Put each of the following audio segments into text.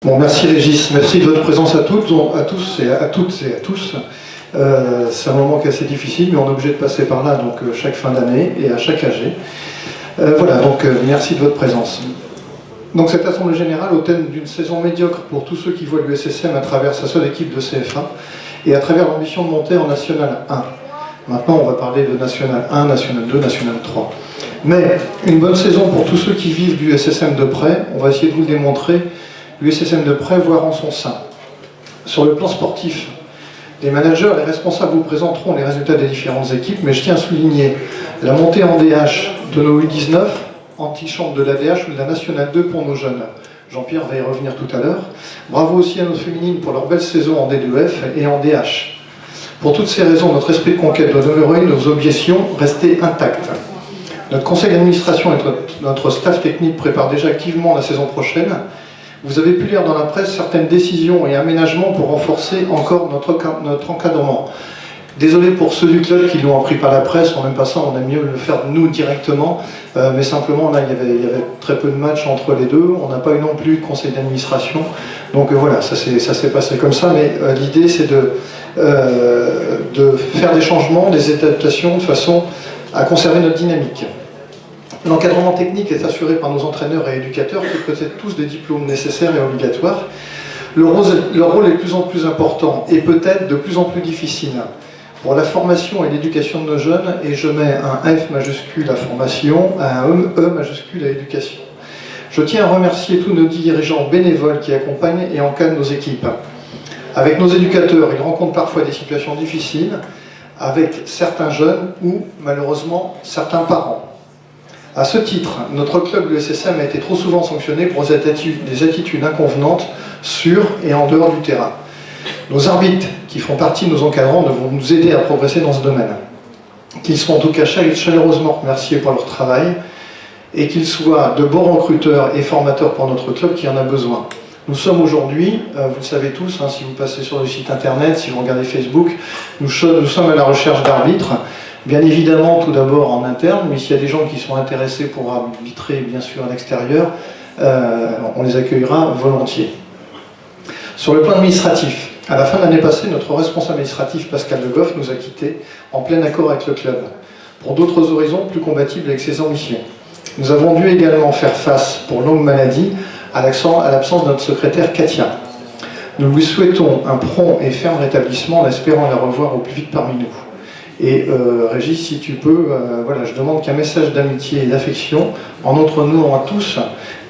Bon, merci Régis, merci de votre présence à toutes, à tous et à toutes et à tous. C'est un moment qui est assez difficile, mais on est obligé de passer par là, donc chaque fin d'année et à chaque AG. Voilà, donc merci de votre présence. Donc cette assemblée générale au thème d'une saison médiocre pour tous ceux qui voient l'USSM à travers sa seule équipe de CF1 et à travers l'ambition de monter en National 1. Maintenant, on va parler de National 1, National 2, National 3. Mais une bonne saison pour tous ceux qui vivent l'USSM de près, on va essayer de vous le démontrer, l'USSM de près, voire en son sein. Sur le plan sportif, les managers, les responsables vous présenteront les résultats des différentes équipes, mais je tiens à souligner la montée en DH de nos U19, antichambre de la DH ou de la Nationale 2 pour nos jeunes. Jean-Pierre va y revenir tout à l'heure. Bravo aussi à nos féminines pour leur belle saison en D2F et en DH. Pour toutes ces raisons, notre esprit de conquête doit demeurer, nos objections rester intactes. Notre conseil d'administration et notre staff technique préparent déjà activement la saison prochaine. Vous avez pu lire dans la presse certaines décisions et aménagements pour renforcer encore notre encadrement. Désolé pour ceux du club qui l'ont appris par la presse, on n'aime pas ça, on aime mieux le faire nous directement, mais simplement là il y avait très peu de matchs entre les deux, on n'a pas eu non plus de conseil d'administration, donc voilà, ça s'est passé comme ça, mais l'idée c'est de faire des changements, des adaptations de façon à conserver notre dynamique. L'encadrement technique est assuré par nos entraîneurs et éducateurs qui possèdent tous des diplômes nécessaires et obligatoires. Leur rôle est de plus en plus important et peut-être de plus en plus difficile pour la formation et l'éducation de nos jeunes, et je mets un F majuscule à formation, un E majuscule à éducation. Je tiens à remercier tous nos dirigeants bénévoles qui accompagnent et encadrent nos équipes. Avec nos éducateurs, ils rencontrent parfois des situations difficiles avec certains jeunes ou malheureusement certains parents. À ce titre, notre club, l'USSM, a été trop souvent sanctionné pour des attitudes inconvenantes sur et en dehors du terrain. Nos arbitres, qui font partie de nos encadrants, devront nous aider à progresser dans ce domaine. Qu'ils soient en tout cas chaleureusement remerciés pour leur travail et qu'ils soient de bons recruteurs et formateurs pour notre club qui en a besoin. Nous sommes aujourd'hui, vous le savez tous, hein, si vous passez sur le site internet, si vous regardez Facebook, nous sommes à la recherche d'arbitres. Bien évidemment, tout d'abord en interne, mais s'il y a des gens qui sont intéressés pour arbitrer, bien sûr, à l'extérieur, on les accueillera volontiers. Sur le plan administratif, à la fin de l'année passée, notre responsable administratif, Pascal Le Goff, nous a quittés en plein accord avec le club, pour d'autres horizons plus compatibles avec ses ambitions. Nous avons dû également faire face, pour longue maladie, à l'absence de notre secrétaire Katia. Nous lui souhaitons un prompt et ferme rétablissement en espérant la revoir au plus vite parmi nous. Et Régis, si tu peux, voilà, je demande qu'un message d'amitié et d'affection, en notre nom à tous,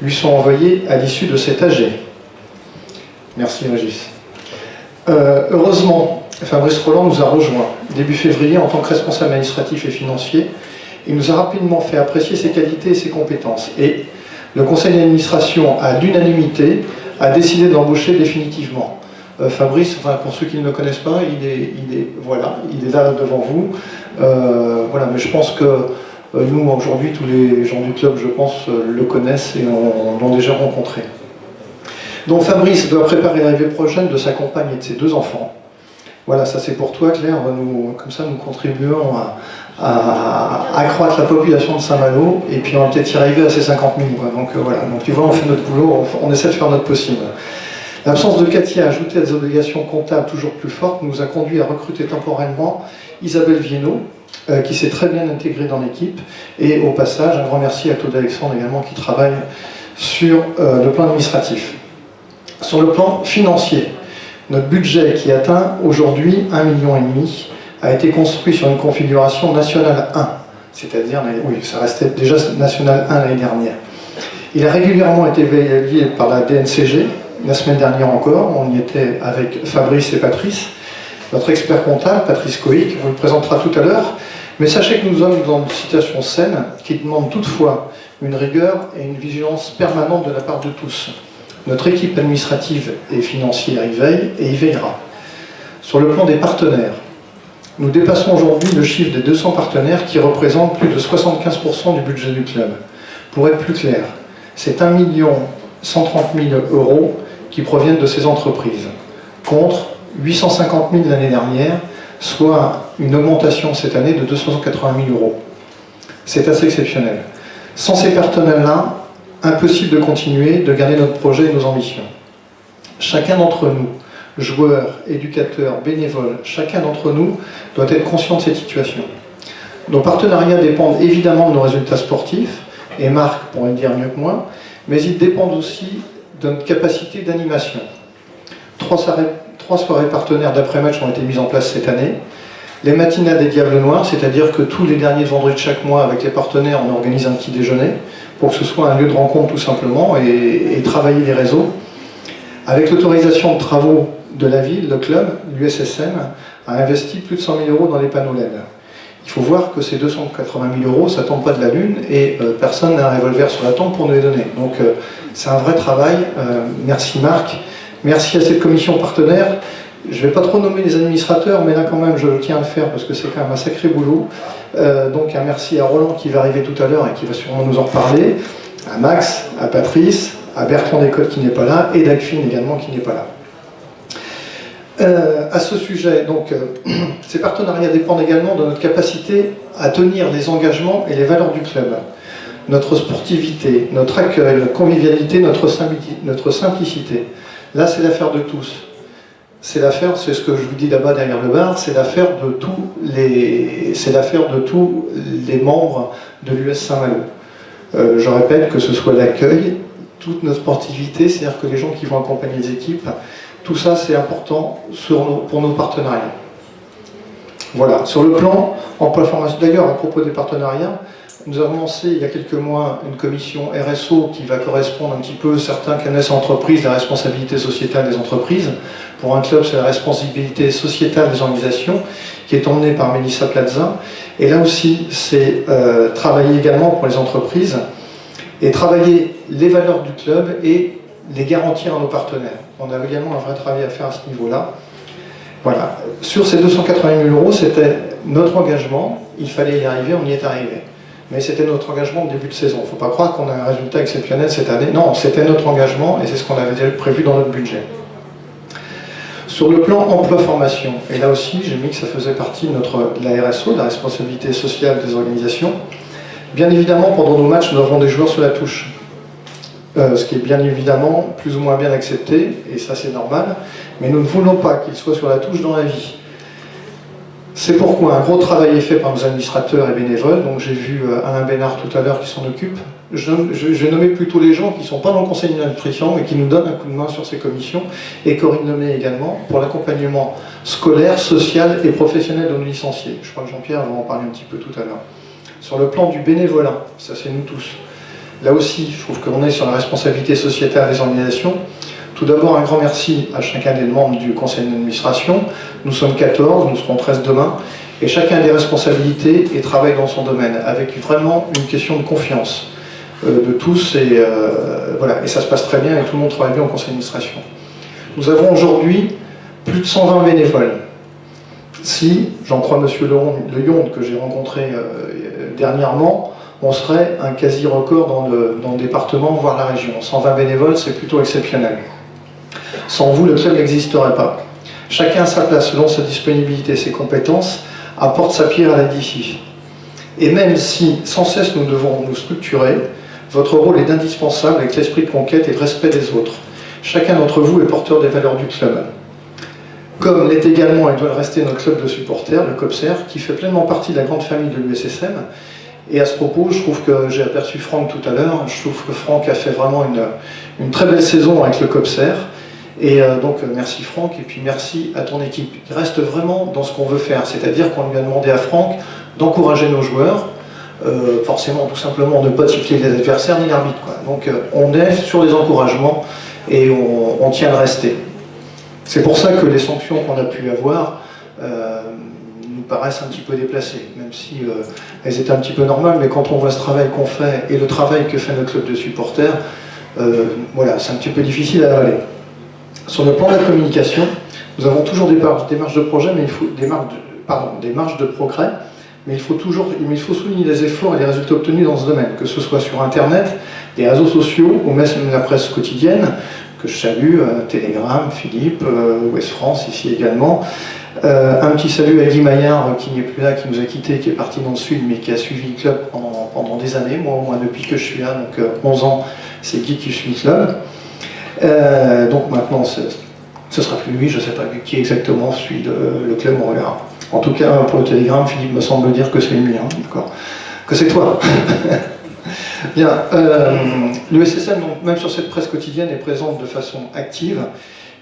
lui soit envoyé à l'issue de cet AG. Merci Régis. Heureusement, Fabrice Roland nous a rejoints début février en tant que responsable administratif et financier. Il nous a rapidement fait apprécier ses qualités et ses compétences. Et le conseil d'administration, à l'unanimité, a décidé de l'embaucher définitivement. Fabrice, enfin, pour ceux qui ne le connaissent pas, il est là devant vous. Voilà, mais je pense que nous, aujourd'hui, tous les gens du club, je pense, le connaissent et l'ont déjà rencontré. Donc Fabrice doit préparer l'arrivée prochaine de sa compagne et de ses 2 enfants. Voilà, ça c'est pour toi, Claire. Comme ça, nous contribuons à accroître la population de Saint-Malo et puis on va peut-être y arriver à ces 50 000. Donc voilà, donc tu vois, on fait notre boulot, on essaie de faire notre possible. L'absence de Katia, ajoutée à des obligations comptables toujours plus fortes, nous a conduit à recruter temporairement Isabelle Viennot, qui s'est très bien intégrée dans l'équipe. Et au passage, un grand merci à Claude Alexandre également, qui travaille sur le plan administratif. Sur le plan financier, notre budget qui atteint aujourd'hui 1,5 million a été construit sur une configuration nationale 1, c'est-à-dire, oui, ça restait déjà national 1 l'année dernière. Il a régulièrement été évalué par la DNCG. La semaine dernière encore, on y était avec Fabrice et Patrice. Notre expert comptable, Patrice Coïc, vous le présentera tout à l'heure. Mais sachez que nous sommes dans une situation saine qui demande toutefois une rigueur et une vigilance permanente de la part de tous. Notre équipe administrative et financière y veille et y veillera. Sur le plan des partenaires, nous dépassons aujourd'hui le chiffre des 200 partenaires qui représentent plus de 75% du budget du club. Pour être plus clair, c'est 1 130 000 € qui proviennent de ces entreprises, contre 850 000 l'année dernière, soit une augmentation cette année de 280 000 €. C'est assez exceptionnel. Sans ces partenaires-là, impossible de continuer, de garder notre projet et nos ambitions. Chacun d'entre nous, joueurs, éducateurs, bénévoles, chacun d'entre nous doit être conscient de cette situation. Nos partenariats dépendent évidemment de nos résultats sportifs, et Marc pourrait le dire mieux que moi, mais ils dépendent aussi de notre capacité d'animation. 3 soirées partenaires d'après-match ont été mises en place cette année. Les matinales des Diables Noirs, c'est-à-dire que tous les derniers vendredis de chaque mois, avec les partenaires, on organise un petit déjeuner, pour que ce soit un lieu de rencontre tout simplement, et travailler les réseaux. Avec l'autorisation de travaux de la ville, le club, l'USSM, a investi plus de 100 000 € dans les panneaux LED. Il faut voir que ces 280 000 €, ça ne tombe pas de la lune, et personne n'a un revolver sur la tempe pour nous les donner. Donc c'est un vrai travail. Merci Marc. Merci à cette commission partenaire. Je ne vais pas trop nommer les administrateurs, mais là quand même je tiens à le faire parce que c'est quand même un sacré boulot. Donc un merci à Roland qui va arriver tout à l'heure et qui va sûrement nous en reparler, à Max, à Patrice, à Bertrand Descotes qui n'est pas là, et Dagfine également qui n'est pas là. À ce sujet, donc, ces partenariats dépendent également de notre capacité à tenir les engagements et les valeurs du club. Notre sportivité, notre accueil, notre convivialité, notre simplicité. Là, c'est l'affaire de tous. C'est l'affaire, c'est ce que je vous dis là-bas derrière le bar, c'est l'affaire de tous les membres de l'US Saint-Malo. Je répète que ce soit l'accueil, toute notre sportivité, c'est-à-dire que les gens qui vont accompagner les équipes, tout ça c'est important pour nos partenariats. Voilà, sur le plan emploi-formation, d'ailleurs à propos des partenariats, nous avons lancé il y a quelques mois une commission RSO qui va correspondre un petit peu, certains connaissent l'entreprise, la responsabilité sociétale des entreprises. Pour un club, c'est la responsabilité sociétale des organisations, qui est emmenée par Mélissa Plaza. Et là aussi, c'est travailler également pour les entreprises, et travailler les valeurs du club et les garantir à nos partenaires. On a également un vrai travail à faire à ce niveau-là. Voilà. Sur ces 280 000 €, c'était notre engagement, il fallait y arriver, on y est arrivé. Mais c'était notre engagement de début de saison. Il ne faut pas croire qu'on a un résultat exceptionnel cette année. Non, c'était notre engagement et c'est ce qu'on avait déjà prévu dans notre budget. Sur le plan emploi-formation, et là aussi, j'ai mis que ça faisait partie de la RSO, de la responsabilité sociale des organisations. Bien évidemment, pendant nos matchs, nous avons des joueurs sur la touche. Ce qui est bien évidemment plus ou moins bien accepté, et ça c'est normal, mais nous ne voulons pas qu'ils soient sur la touche dans la vie. C'est pourquoi un gros travail est fait par nos administrateurs et bénévoles. Donc j'ai vu Alain Bénard tout à l'heure qui s'en occupe. Je vais nommer plutôt les gens qui ne sont pas dans le conseil d'administration et qui nous donnent un coup de main sur ces commissions, et Corinne Lemay également, pour l'accompagnement scolaire, social et professionnel de nos licenciés. Je crois que Jean-Pierre va en parler un petit peu tout à l'heure. Sur le plan du bénévolat, ça c'est nous tous. Là aussi, je trouve qu'on est sur la responsabilité sociétale des organisations. Tout d'abord, un grand merci à chacun des membres du conseil d'administration. Nous sommes 14, nous serons 13 demain, et chacun a des responsabilités et travaille dans son domaine, avec vraiment une question de confiance de tous, et voilà, et ça se passe très bien, et tout le monde travaille bien au conseil d'administration. Nous avons aujourd'hui plus de 120 bénévoles. Si, j'en crois M. Le Yonde, que j'ai rencontré dernièrement, on serait un quasi-record dans le département, voire la région. 120 bénévoles, c'est plutôt exceptionnel. Sans vous, le club n'existerait pas. Chacun à sa place, selon sa disponibilité et ses compétences, apporte sa pierre à l'édifice. Et même si, sans cesse, nous devons nous structurer, votre rôle est indispensable avec l'esprit de conquête et le respect des autres. Chacun d'entre vous est porteur des valeurs du club. Comme l'est également et doit le rester notre club de supporters, le COPSER, qui fait pleinement partie de la grande famille de l'USSM. Et à ce propos, je trouve que j'ai aperçu Franck tout à l'heure, je trouve que Franck a fait vraiment une très belle saison avec le COPSER. Et donc merci Franck, et puis merci à ton équipe. Il reste vraiment dans ce qu'on veut faire, c'est-à-dire qu'on lui a demandé à Franck d'encourager nos joueurs, forcément tout simplement ne pas siffler les adversaires ni l'arbitre. Donc on est sur les encouragements et on tient à le rester. C'est pour ça que les sanctions qu'on a pu avoir nous paraissent un petit peu déplacées, même si elles étaient un petit peu normales, mais quand on voit ce travail qu'on fait et le travail que fait notre club de supporters, voilà, c'est un petit peu difficile à avaler. Sur le plan de la communication, nous avons toujours des marges de projet, mais il faut des marges de progrès, mais il faut souligner les efforts et les résultats obtenus dans ce domaine, que ce soit sur Internet, les réseaux sociaux, ou même la presse quotidienne, que je salue, Telegram, Philippe, Ouest France ici également. Un petit salut à Guy Maillard, qui n'est plus là, qui nous a quittés, qui est parti dans le sud, mais qui a suivi le club pendant des années, moi depuis que je suis là, donc 11 ans, c'est Guy qui suit le club. Donc maintenant, ce sera plus lui, je ne sais pas qui exactement suit le club, on verra. En tout cas, pour le Télégramme, Philippe me semble dire que c'est lui, hein, d'accord. Que c'est toi. Bien, l'USSM, même sur cette presse quotidienne, est présente de façon active.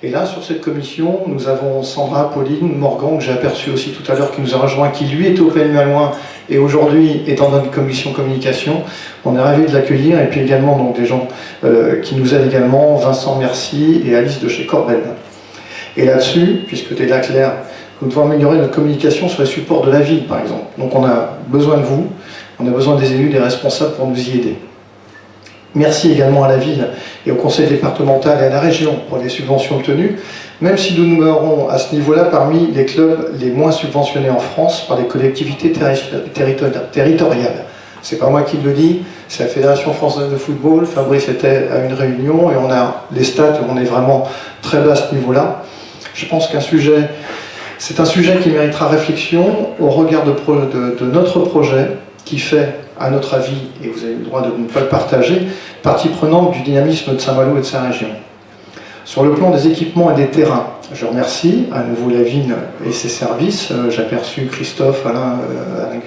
Et là, sur cette commission, nous avons Sandra, Pauline, Morgan, que j'ai aperçu aussi tout à l'heure, qui nous a rejoint, qui lui est au PMU à Loin et aujourd'hui est dans notre commission communication. On est ravis de l'accueillir. Et puis également donc, des gens qui nous aident également, Vincent Merci et Alice de chez Corben. Et là-dessus, puisque tu es là Claire, nous devons améliorer notre communication sur les supports de la ville, par exemple. Donc on a besoin de vous, on a besoin des élus, des responsables pour nous y aider. Merci également à la ville et au conseil départemental et à la région pour les subventions obtenues, même si nous demeurons à ce niveau-là parmi les clubs les moins subventionnés en France par les collectivités territoriales. C'est pas moi qui le dis, c'est la Fédération française de football. Fabrice était à une réunion et on a les stats où on est vraiment très bas à ce niveau-là. Je pense c'est un sujet qui méritera réflexion au regard de notre projet qui fait, à notre avis, et vous avez le droit de ne pas le partager, partie prenante du dynamisme de Saint-Malo et de sa région. Sur le plan des équipements et des terrains, je remercie à nouveau la ville et ses services. J'ai aperçu Christophe, Alain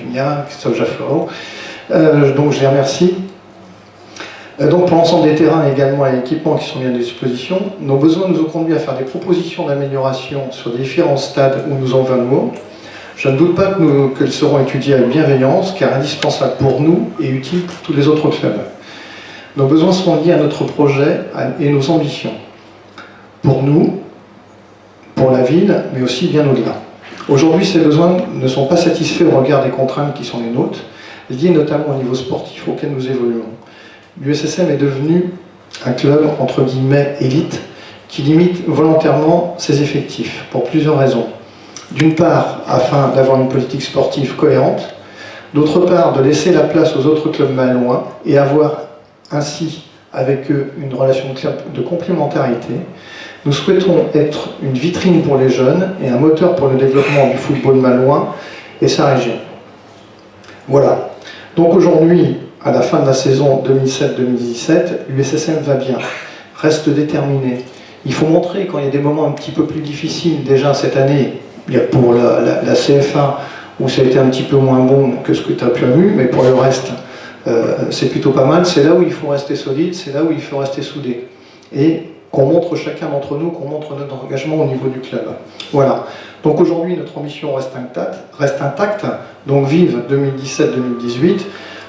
Gugnat, Christophe Jaffreau. Donc je les remercie. Donc pour l'ensemble des terrains et également les équipements qui sont mis à disposition, nos besoins nous ont conduit à faire des propositions d'amélioration sur les différents stades où nous en venons. Je ne doute pas qu'elles seront étudiées avec bienveillance, car indispensables pour nous et utiles pour tous les autres clubs. Nos besoins sont liés à notre projet et nos ambitions. Pour nous, pour la ville, mais aussi bien au-delà. Aujourd'hui, ces besoins ne sont pas satisfaits au regard des contraintes qui sont les nôtres, liées notamment au niveau sportif auquel nous évoluons. L'USSM est devenu un club, entre guillemets, élite, qui limite volontairement ses effectifs, pour plusieurs raisons. D'une part, afin d'avoir une politique sportive cohérente, d'autre part, de laisser la place aux autres clubs malouins et avoir ainsi avec eux une relation de complémentarité. Nous souhaitons être une vitrine pour les jeunes et un moteur pour le développement du football malouin et sa région. Voilà. Donc aujourd'hui, à la fin de la saison 2007-2017, l'USSM va bien, reste déterminé. Il faut montrer quand il y a des moments un petit peu plus difficiles, déjà cette année, il y a pour la CF1 où ça a été un petit peu moins bon que ce que tu as pu avoir, mais pour le reste, c'est plutôt pas mal. C'est là où il faut rester solide, c'est là où il faut rester soudé. Et qu'on montre chacun d'entre nous, qu'on montre notre engagement au niveau du club. Voilà. Donc aujourd'hui, notre ambition reste intacte. Donc vive 2017-2018,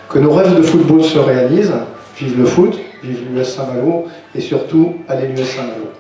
que nos rêves de football se réalisent. Vive le foot, vive l'US Saint-Malo et surtout, allez l'US Saint-Malo.